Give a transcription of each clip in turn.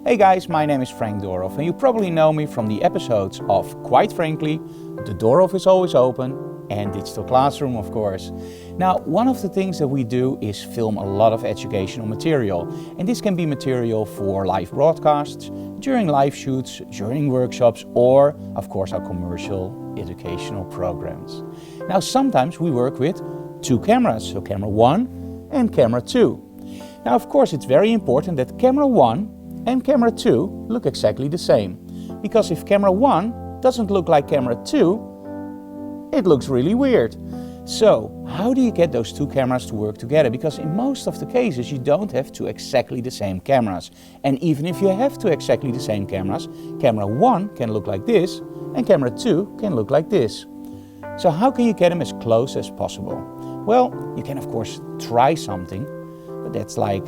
Hey guys, my name is FrankDoorhof and you probably know me from the episodes of, quite frankly, The Doorhof is Always Open and Digital Classroom, of course. Now, one of the things that we do is film a lot of educational material. And this can be material for live broadcasts, during live shoots, during workshops, or, of course, our commercial educational programs. Now, sometimes we work with two cameras, so camera 1 and camera 2. Now, of course, it's very important that camera 1 and camera 2 look exactly the same. Because if camera 1 doesn't look like camera 2, it looks really weird. So, how do you get those two cameras to work together? Because in most of the cases you don't have two exactly the same cameras. And even if you have two exactly the same cameras, camera 1 can look like this and camera 2 can look like this. So how can you get them as close as possible? Well, you can of course try something, but that's like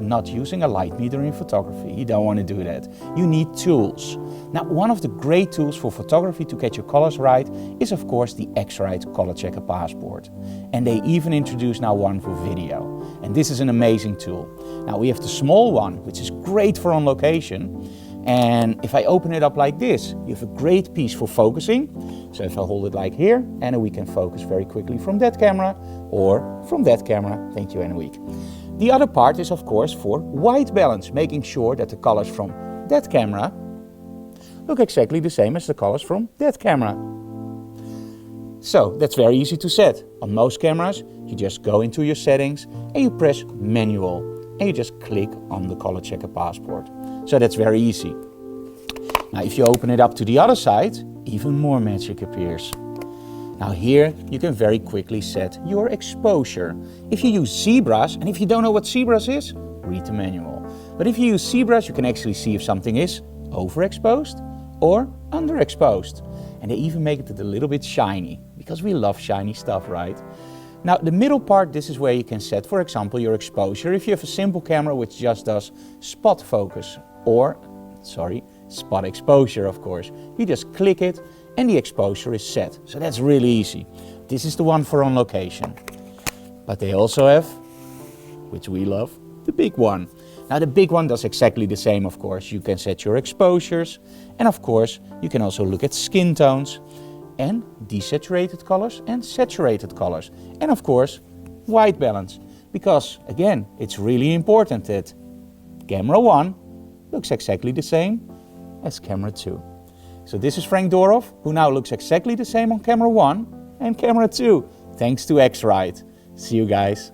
not using a light meter in photography. You don't want to do that. You need tools. Now, one of the great tools for photography to get your colors right is of course the X-Rite ColorChecker passport. And they even introduce now one for video. And this is an amazing tool. Now we have the small one, which is great for on location. And if I open it up like this, you have a great piece for focusing. So if I hold it like here, and we can focus very quickly from that camera or from that camera. Thank you, Anne-Week. The other part is of course for white balance, making sure that the colors from that camera look exactly the same as the colors from that camera. So that's very easy to set. On most cameras, you just go into your settings and you press manual and you just click on the ColorChecker passport. So that's very easy. Now if you open it up to the other side, even more magic appears. Now here you can very quickly set your exposure. If you use zebras, and if you don't know what zebras is, read the manual. But if you use zebras, you can actually see if something is overexposed or underexposed. And they even make it a little bit shiny, because we love shiny stuff, right? Now the middle part, this is where you can set, for example, your exposure. If you have a simple camera which just does spot focus, spot exposure, of course. You just click it and the exposure is set. So that's really easy. This is the one for on location. But they also have, which we love, the big one. Now the big one does exactly the same, of course. You can set your exposures, and of course you can also look at skin tones and desaturated colors and saturated colors. And of course white balance. Because again, it's really important that camera 1 looks exactly the same as camera 2. So this is FrankDoorhof, who now looks exactly the same on camera 1 and camera 2, thanks to X-Rite. See you guys.